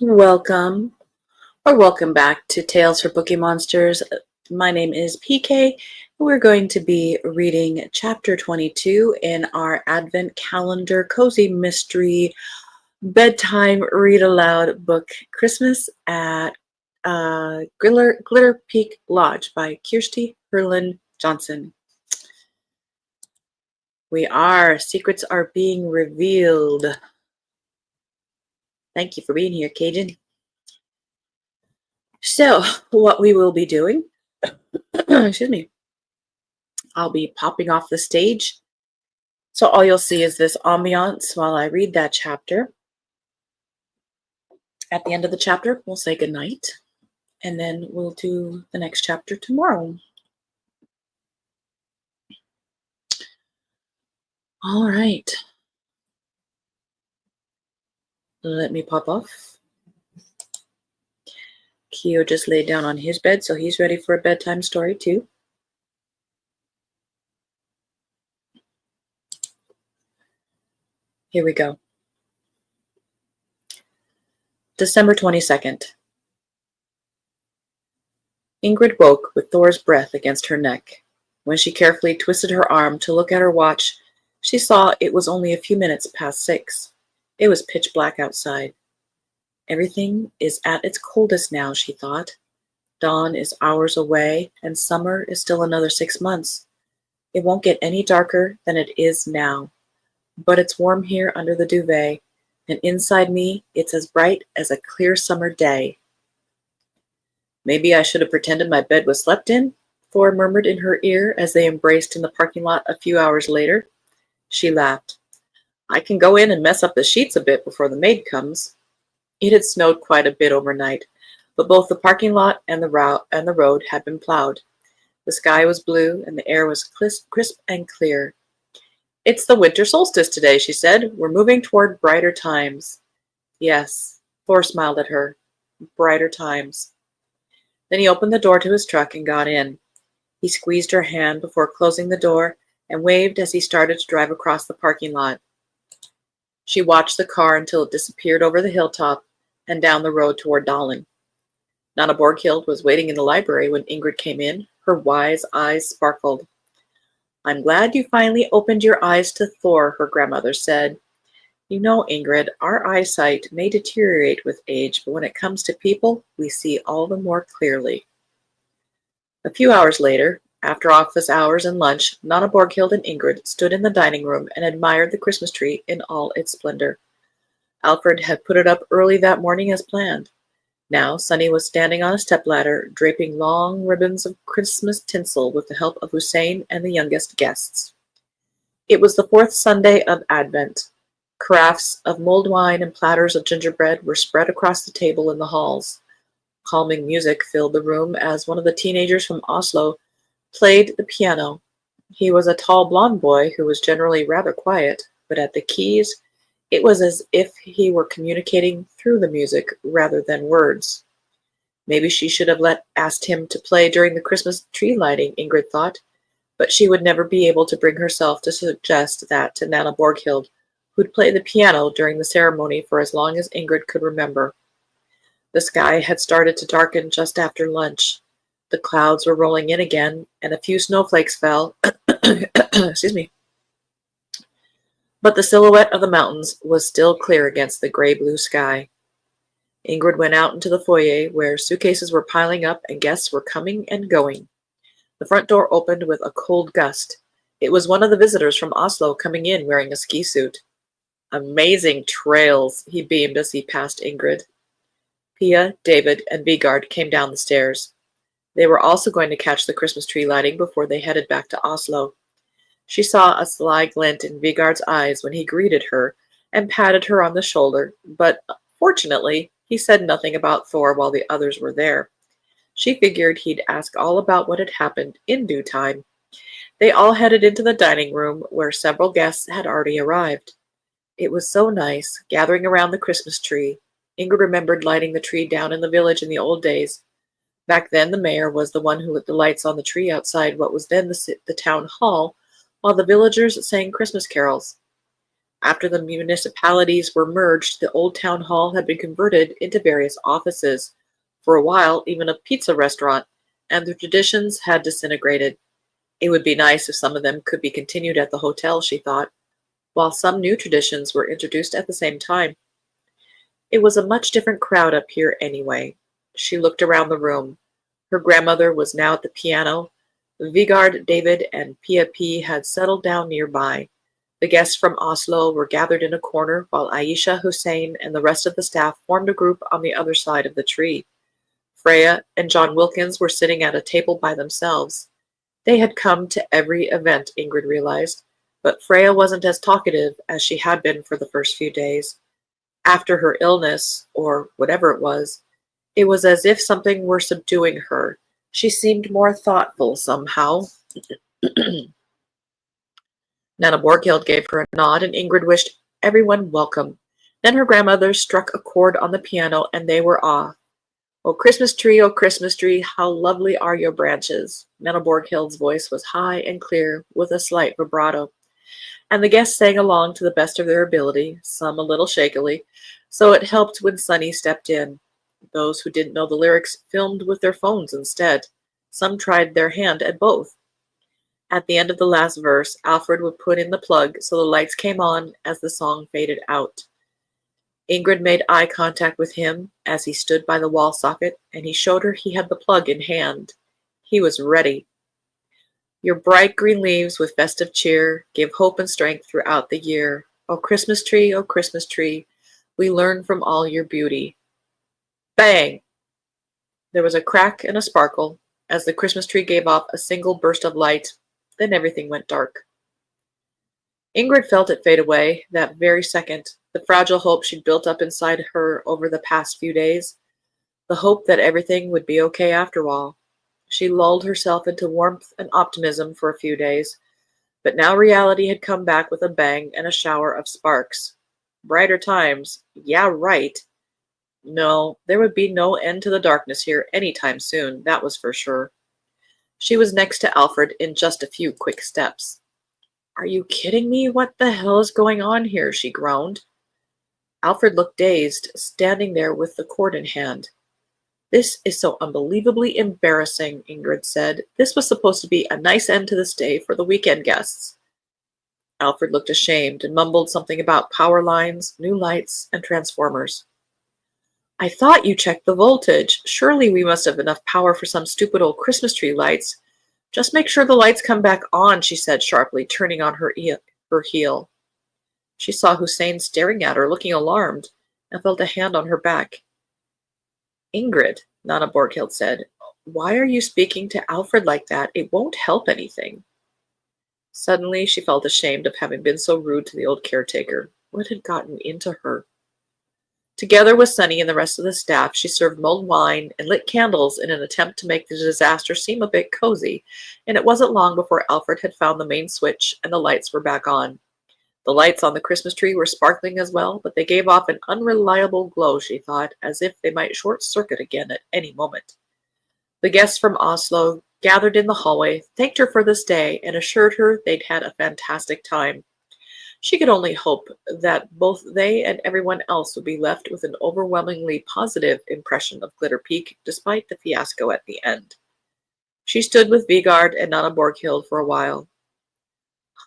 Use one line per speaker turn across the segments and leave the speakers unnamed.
Welcome or welcome back to Tales for Bookeemonsters. My name is PK. We're going to be reading chapter 22 in our Advent Calendar Cozy Mystery Bedtime Read-Aloud book, Christmas at Glitter Peak Lodge by Kjersti Herland Johnsen. Secrets are being revealed. Thank you for being here, Cajun. So, what we will be doing, excuse me, I'll be popping off the stage. So all you'll see is this ambiance while I read that chapter. At the end of the chapter, we'll say goodnight, and then we'll do the next chapter tomorrow. All right. Let me pop off. Keo just laid down on his bed, so he's ready for a bedtime story too. Here we go. December 22nd. Ingrid woke with Thor's breath against her neck. When she carefully twisted her arm to look at her watch, she saw it was only a few minutes past 6. It was pitch black outside. Everything is at its coldest now, she thought. Dawn is hours away, and summer is still another 6 months. It won't get any darker than it is now. But it's warm here under the duvet, and inside me it's as bright as a clear summer day. Maybe I should have pretended my bed was slept in, Thor murmured in her ear as they embraced in the parking lot a few hours later. She laughed. I can go in and mess up the sheets a bit before the maid comes. It had snowed quite a bit overnight, but both the parking lot and the road had been plowed. The sky was blue and the air was crisp and clear. It's the winter solstice today, she said. We're moving toward brighter times. Yes, Thor smiled at her. Brighter times. Then he opened the door to his truck and got in. He squeezed her hand before closing the door and waved as he started to drive across the parking lot. She watched the car until it disappeared over the hilltop and down the road toward Dalen. Nana Borghild was waiting in the library when Ingrid came in. Her wise eyes sparkled. I'm glad you finally opened your eyes to Thor, her grandmother said. You know, Ingrid, our eyesight may deteriorate with age, but when it comes to people, we see all the more clearly. A few hours later, after office hours and lunch, Nana Borghild and Ingrid stood in the dining room and admired the Christmas tree in all its splendor. Alfred had put it up early that morning as planned. Now Sunny was standing on a stepladder, draping long ribbons of Christmas tinsel with the help of Hussein and the youngest guests. It was the 4th Sunday of Advent. Carafes of mulled wine and platters of gingerbread were spread across the table in the halls. Calming music filled the room as one of the teenagers from Oslo played the piano. He was a tall blond boy who was generally rather quiet, but at the keys, it was as if he were communicating through the music rather than words. Maybe she should have asked him to play during the Christmas tree lighting, Ingrid thought, but she would never be able to bring herself to suggest that to Nana Borghild, who'd play the piano during the ceremony for as long as Ingrid could remember. The sky had started to darken just after lunch. The clouds were rolling in again, and a few snowflakes fell. Excuse me. But the silhouette of the mountains was still clear against the gray-blue sky. Ingrid went out into the foyer where suitcases were piling up and guests were coming and going. The front door opened with a cold gust. It was one of the visitors from Oslo coming in wearing a ski suit. Amazing trails, he beamed as he passed Ingrid. Pia, David, and Vigard came down the stairs. They were also going to catch the Christmas tree lighting before they headed back to Oslo. She saw a sly glint in Vigard's eyes when he greeted her and patted her on the shoulder, but fortunately, he said nothing about Thor while the others were there. She figured he'd ask all about what had happened in due time. They all headed into the dining room where several guests had already arrived. It was so nice, gathering around the Christmas tree. Ingrid remembered lighting the tree down in the village in the old days. Back then, the mayor was the one who lit the lights on the tree outside what was then the town hall, while the villagers sang Christmas carols. After the municipalities were merged, the old town hall had been converted into various offices, for a while even a pizza restaurant, and the traditions had disintegrated. It would be nice if some of them could be continued at the hotel, she thought, while some new traditions were introduced at the same time. It was a much different crowd up here anyway. She looked around the room. Her grandmother was now at the piano. Vigard, David, and Pia P had settled down nearby. The guests from Oslo were gathered in a corner, while Aisha, Hussein, and the rest of the staff formed a group on the other side of the tree. Freya and John Wilkins were sitting at a table by themselves. They had come to every event, Ingrid realized, but Freya wasn't as talkative as she had been for the first few days. After her illness, or whatever it was as if something were subduing her. She seemed more thoughtful somehow. Nana Borghild gave her a nod, and Ingrid wished everyone welcome. Then her grandmother struck a chord on the piano, and they were off. "O Christmas tree, how lovely are your branches." Nana Borghild's voice was high and clear, with a slight vibrato, and the guests sang along to the best of their ability, some a little shakily, so it helped when Sunny stepped in. Those who didn't know the lyrics filmed with their phones instead. Some tried their hand at both. At the end of the last verse, Alfred would put in the plug so the lights came on as the song faded out. Ingrid made eye contact with him as he stood by the wall socket, and he showed her he had the plug in hand. He was ready. "Your bright green leaves with festive cheer give hope and strength throughout the year. O Christmas tree, we learn from all your beauty." Bang! There was a crack and a sparkle as the Christmas tree gave off a single burst of light. Then everything went dark. Ingrid felt it fade away that very second, the fragile hope she'd built up inside her over the past few days, the hope that everything would be okay after all. She lulled herself into warmth and optimism for a few days, but now reality had come back with a bang and a shower of sparks. Brighter times, yeah, right. No, there would be no end to the darkness here any time soon, that was for sure. She was next to Alfred in just a few quick steps. "Are you kidding me? What the hell is going on here?" she groaned. Alfred looked dazed, standing there with the cord in hand. "This is so unbelievably embarrassing," Ingrid said. "This was supposed to be a nice end to this day for the weekend guests." Alfred looked ashamed and mumbled something about power lines, new lights, and transformers. "I thought you checked the voltage. Surely we must have enough power for some stupid old Christmas tree lights. Just make sure the lights come back on," she said sharply, turning on her heel. She saw Hussein staring at her, looking alarmed, and felt a hand on her back. "Ingrid," Nana Borghild said, "why are you speaking to Alfred like that? It won't help anything." Suddenly she felt ashamed of having been so rude to the old caretaker. What had gotten into her? Together with Sunny and the rest of the staff, she served mulled wine and lit candles in an attempt to make the disaster seem a bit cozy, and it wasn't long before Alfred had found the main switch and the lights were back on. The lights on the Christmas tree were sparkling as well, but they gave off an unreliable glow, she thought, as if they might short-circuit again at any moment. The guests from Oslo gathered in the hallway, thanked her for this day, and assured her they'd had a fantastic time. She could only hope that both they and everyone else would be left with an overwhelmingly positive impression of Glitter Peak, despite the fiasco at the end. She stood with Vigard and Nana Borghild for a while.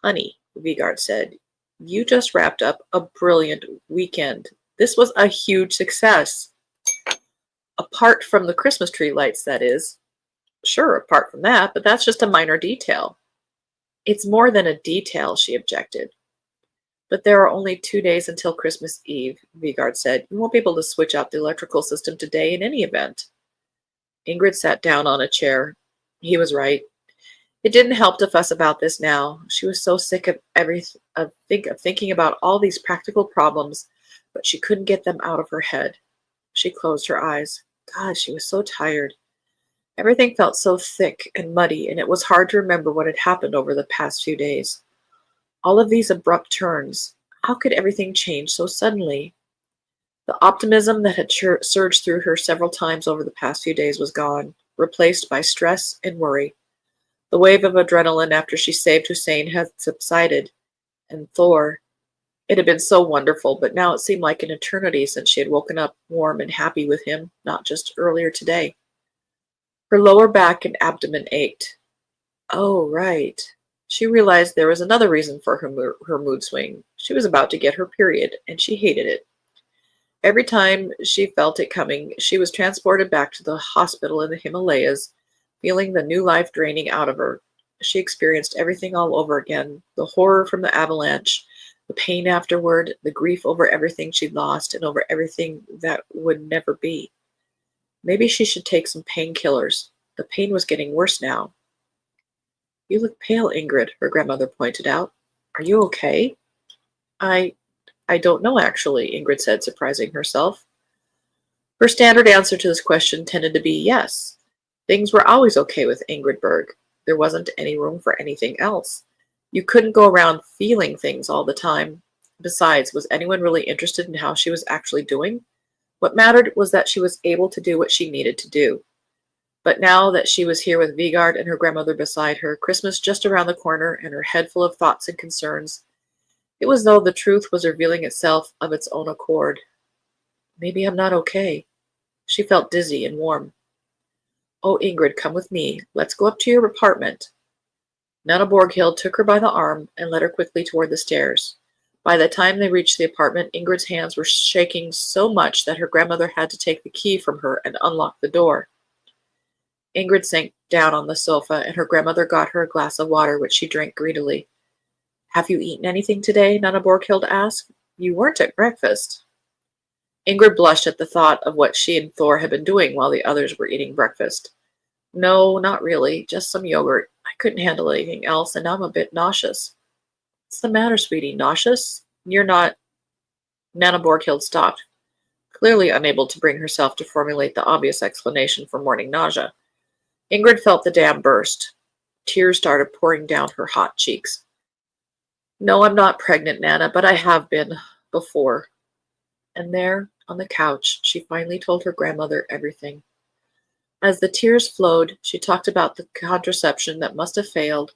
"Honey," Vigard said, "you just wrapped up a brilliant weekend. This was a huge success. Apart from the Christmas tree lights, that is." "Sure, apart from that, but that's just a minor detail." "It's more than a detail," she objected. "But there are only 2 days until Christmas Eve," Vigard said. "You won't be able to switch out the electrical system today in any event." Ingrid sat down on a chair. He was right. It didn't help to fuss about this now. She was so sick of thinking about all these practical problems, but she couldn't get them out of her head. She closed her eyes. God, she was so tired. Everything felt so thick and muddy, and it was hard to remember what had happened over the past few days. All of these abrupt turns. How could everything change so suddenly? The optimism that had surged through her several times over the past few days was gone, replaced by stress and worry. The wave of adrenaline after she saved Hussein had subsided, and Thor. It had been so wonderful, but now it seemed like an eternity since she had woken up warm and happy with him, not just earlier today. Her lower back and abdomen ached. Oh, right. She realized there was another reason for her mood swing. She was about to get her period, and she hated it. Every time she felt it coming, she was transported back to the hospital in the Himalayas, feeling the new life draining out of her. She experienced everything all over again, the horror from the avalanche, the pain afterward, the grief over everything she'd lost and over everything that would never be. Maybe she should take some painkillers. The pain was getting worse now. You look pale, Ingrid, her grandmother pointed out. Are you okay? I I don't know, actually, Ingrid said, surprising herself. Her standard answer to this question tended to be yes. Things were always okay with Ingrid Berg. There wasn't any room for anything else. You couldn't go around feeling things all the time. Besides, was anyone really interested in how she was actually doing? What mattered was that she was able to do what she needed to do. But now that she was here with Vigard and her grandmother beside her, Christmas just around the corner, and her head full of thoughts and concerns, it was as though the truth was revealing itself of its own accord. Maybe I'm not okay. She felt dizzy and warm. Oh, Ingrid, come with me. Let's go up to your apartment. Nana Borghild took her by the arm and led her quickly toward the stairs. By the time they reached the apartment, Ingrid's hands were shaking so much that her grandmother had to take the key from her and unlock the door. Ingrid sank down on the sofa, and her grandmother got her a glass of water, which she drank greedily. Have you eaten anything today? Nana Borghild asked. You weren't at breakfast. Ingrid blushed at the thought of what she and Thor had been doing while the others were eating breakfast. No, not really, just some yogurt. I couldn't handle anything else, and now I'm a bit nauseous. What's the matter, sweetie? Nauseous? You're not... Nana Borghild stopped, clearly unable to bring herself to formulate the obvious explanation for morning nausea. Ingrid felt the dam burst. Tears started pouring down her hot cheeks. No, I'm not pregnant, Nana, but I have been before. And there, on the couch, she finally told her grandmother everything. As the tears flowed, she talked about the contraception that must have failed,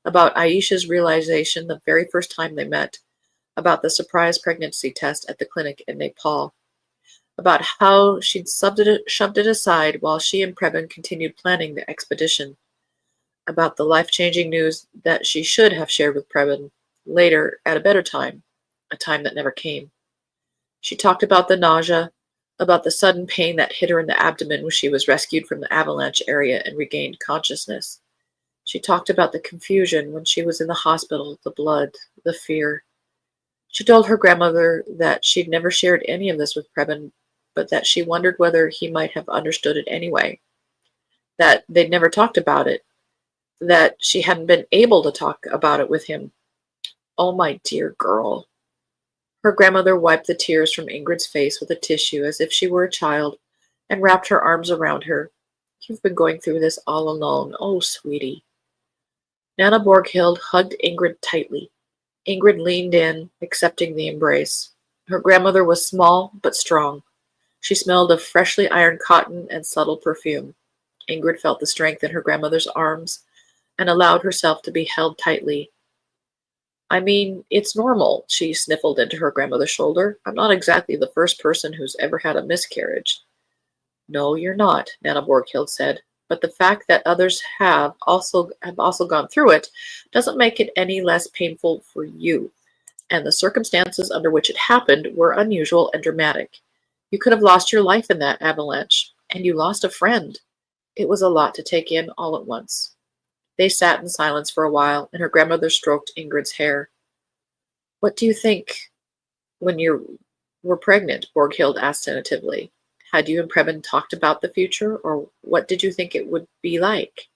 about Aisha's realization the very first time they met, about the surprise pregnancy test at the clinic in Nepal, about how she'd shoved it aside while she and Preben continued planning the expedition, about the life-changing news that she should have shared with Preben later at a better time, a time that never came. She talked about the nausea, about the sudden pain that hit her in the abdomen when she was rescued from the avalanche area and regained consciousness. She talked about the confusion when she was in the hospital, the blood, the fear. She told her grandmother that she'd never shared any of this with Preben, but that she wondered whether he might have understood it anyway, that they'd never talked about it, that she hadn't been able to talk about it with him. Oh, my dear girl. Her grandmother wiped the tears from Ingrid's face with a tissue as if she were a child and wrapped her arms around her. You've been going through this all alone. Oh, sweetie. Nana Borghild hugged Ingrid tightly. Ingrid leaned in, accepting the embrace. Her grandmother was small but strong. She smelled of freshly ironed cotton and subtle perfume. Ingrid felt the strength in her grandmother's arms and allowed herself to be held tightly. I mean, it's normal, she sniffled into her grandmother's shoulder. I'm not exactly the first person who's ever had a miscarriage. No, you're not, Nana Borghild said, but the fact that others have also gone through it doesn't make it any less painful for you. And the circumstances under which it happened were unusual and dramatic. You could have lost your life in that avalanche, and you lost a friend. It was a lot to take in all at once. They sat in silence for a while, and her grandmother stroked Ingrid's hair. What do you think when you were pregnant? Borghild asked tentatively. Had you and Preben talked about the future, or what did you think it would be like?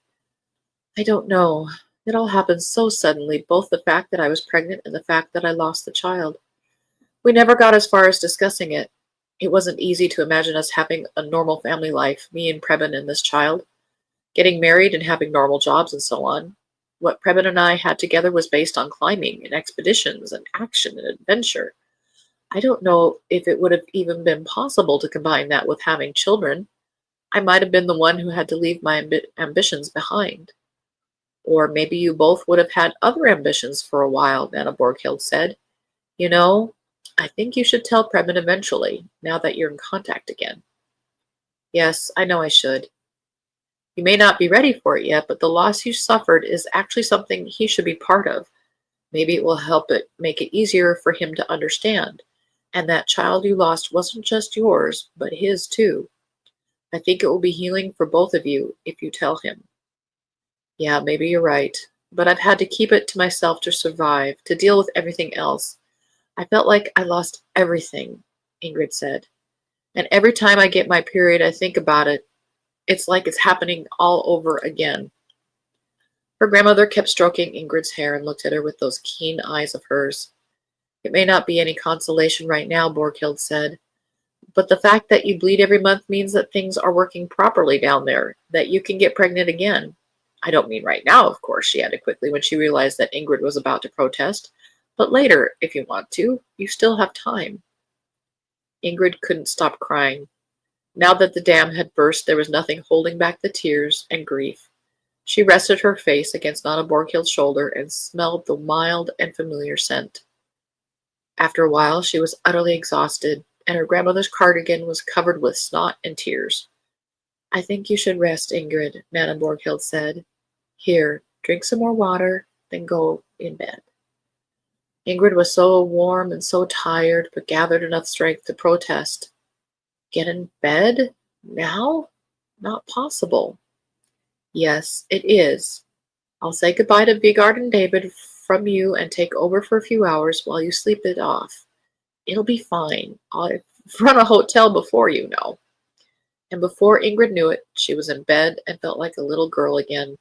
I don't know. It all happened so suddenly, both the fact that I was pregnant and the fact that I lost the child. We never got as far as discussing it. It wasn't easy to imagine us having a normal family life, me and Preben and this child. Getting married and having normal jobs and so on. What Preben and I had together was based on climbing and expeditions and action and adventure. I don't know if it would have even been possible to combine that with having children. I might have been the one who had to leave my ambitions behind. Or maybe you both would have had other ambitions for a while, Nana Borghild said. You know, I think you should tell Preben eventually, now that you're in contact again. Yes, I know I should. You may not be ready for it yet, but the loss you suffered is actually something he should be part of. Maybe it will help it make it easier for him to understand. And that child you lost wasn't just yours, but his too. I think it will be healing for both of you if you tell him. Yeah, maybe you're right. But I've had to keep it to myself to survive, to deal with everything else. I felt like I lost everything, Ingrid said. And every time I get my period, I think about it. It's like it's happening all over again. Her grandmother kept stroking Ingrid's hair and looked at her with those keen eyes of hers. It may not be any consolation right now, Borghild said, but the fact that you bleed every month means that things are working properly down there, that you can get pregnant again. I don't mean right now, of course, she added quickly when she realized that Ingrid was about to protest, but later, if you want to, you still have time. Ingrid couldn't stop crying. Now that the dam had burst, there was nothing holding back the tears and grief. She rested her face against Nana Borghild's shoulder and smelled the mild and familiar scent. After a while, she was utterly exhausted, and her grandmother's cardigan was covered with snot and tears. I think you should rest, Ingrid, Nana Borghild said. Here, drink some more water, then go in bed. Ingrid was so warm and so tired, but gathered enough strength to protest. Get in bed? Now? Not possible. Yes, it is. I'll say goodbye to Vigard and David from you and take over for a few hours while you sleep it off. It'll be fine. I've run a hotel before, you know. And before Ingrid knew it, she was in bed and felt like a little girl again.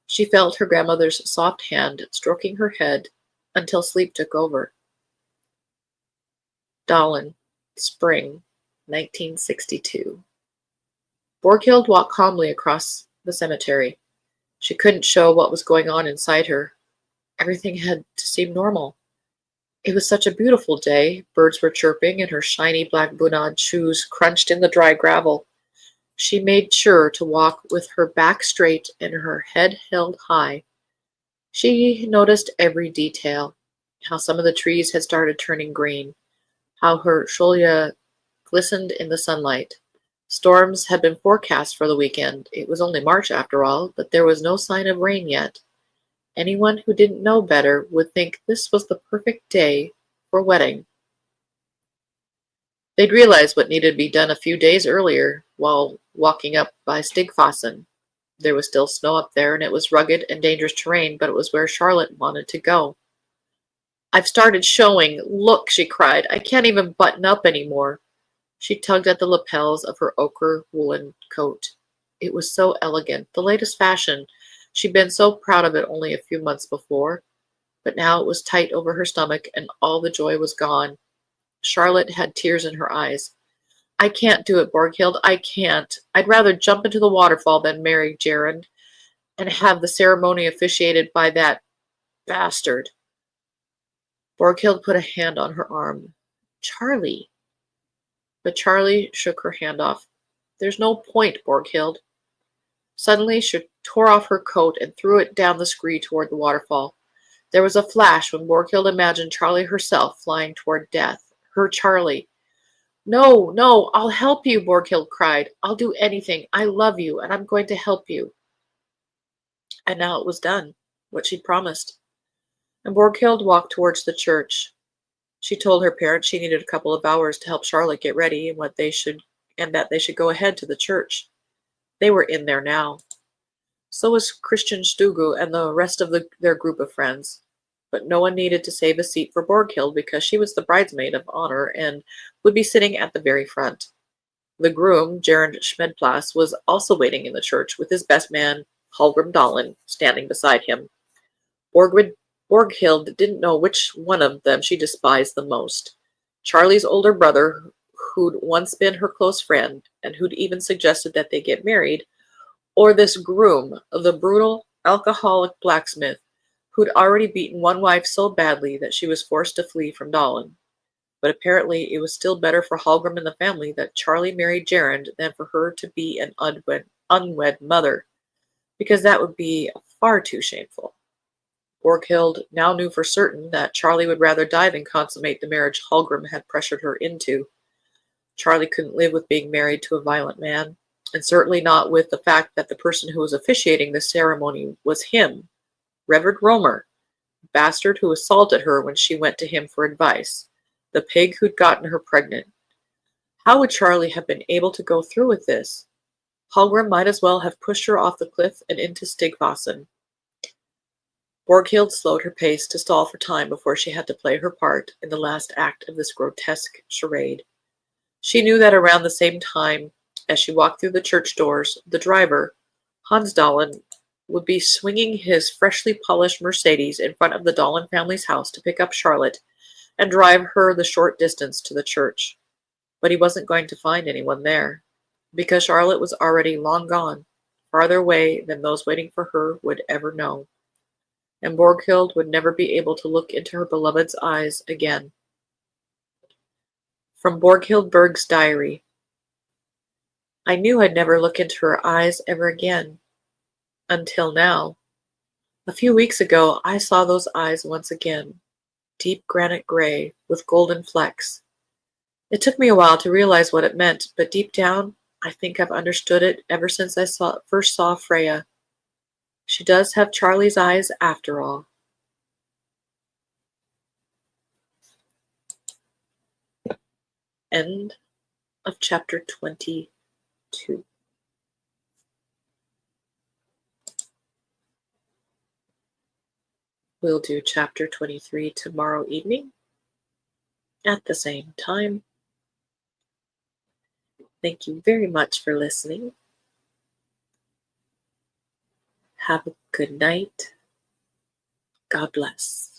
She felt her grandmother's soft hand stroking her head until sleep took over. Dahlen, spring, 1962. Borghild walked calmly across the cemetery. She couldn't show what was going on inside her. Everything had to seem normal. It was such a beautiful day. Birds were chirping, and her shiny black Bunad shoes crunched in the dry gravel. She made sure to walk with her back straight and her head held high. She noticed every detail, how some of the trees had started turning green, how her Sholia glistened in the sunlight. Storms had been forecast for the weekend. It was only March after all, but there was no sign of rain yet. Anyone who didn't know better would think this was the perfect day for a wedding. They'd realized what needed to be done a few days earlier while walking up by Stigfossen. There was still snow up there, and it was rugged and dangerous terrain, but it was where Charlotte wanted to go. I've started showing. Look, she cried. I can't even button up anymore. She tugged at the lapels of her ochre woolen coat. It was so elegant, the latest fashion. She'd been so proud of it only a few months before, but now it was tight over her stomach and all the joy was gone. Charlotte had tears in her eyes. I can't do it, Borghild. I can't. I'd rather jump into the waterfall than marry Gerund and have the ceremony officiated by that bastard. Borghild put a hand on her arm. Charlie. But Charlie shook her hand off. There's no point, Borghild. Suddenly she tore off her coat and threw it down the scree toward the waterfall. There was a flash when Borghild imagined Charlie herself flying toward death. Her Charlie. No, no, I'll help you, Borghild cried. I'll do anything. I love you, and I'm going to help you. And now it was done, what she'd promised. And Borghild walked towards the church. She told her parents she needed a couple of hours to help Charlotte get ready and that they should go ahead to the church. They were in there now. So was Christian Stugu and the rest of their group of friends. But no one needed to save a seat for Borghild because she was the bridesmaid of honor and would be sitting at the very front. The groom, Gerund Schmedplas, was also waiting in the church with his best man, Hallgrim Dahlen, standing beside him. Borghild didn't know which one of them she despised the most. Charlie's older brother, who'd once been her close friend and who'd even suggested that they get married, or this groom, the brutal, alcoholic blacksmith, who'd already beaten one wife so badly that she was forced to flee from Dahlen. But apparently it was still better for Hallgrim and the family that Charlie married Gerund than for her to be an unwed mother, because that would be far too shameful. Borghild now knew for certain that Charlie would rather die than consummate the marriage Hallgrim had pressured her into. Charlie couldn't live with being married to a violent man, and certainly not with the fact that the person who was officiating the ceremony was him, Reverend Romer, the bastard who assaulted her when she went to him for advice, the pig who'd gotten her pregnant. How would Charlie have been able to go through with this? Hallgrim might as well have pushed her off the cliff and into Stigvassen. Borghild slowed her pace to stall for time before she had to play her part in the last act of this grotesque charade. She knew that around the same time as she walked through the church doors, the driver, Hans Dahlen, would be swinging his freshly polished Mercedes in front of the Dahlen family's house to pick up Charlotte and drive her the short distance to the church. But he wasn't going to find anyone there, because Charlotte was already long gone, farther away than those waiting for her would ever know. And Borghild would never be able to look into her beloved's eyes again. From Borghild Berg's diary. I knew I'd never look into her eyes ever again. Until now. A few weeks ago, I saw those eyes once again, deep granite gray with golden flecks. It took me a while to realize what it meant, but deep down, I think I've understood it ever since I first saw Freya. She does have Charlie's eyes after all. End of chapter 22. We'll do chapter 23 tomorrow evening at the same time. Thank you very much for listening. Have a good night. God bless.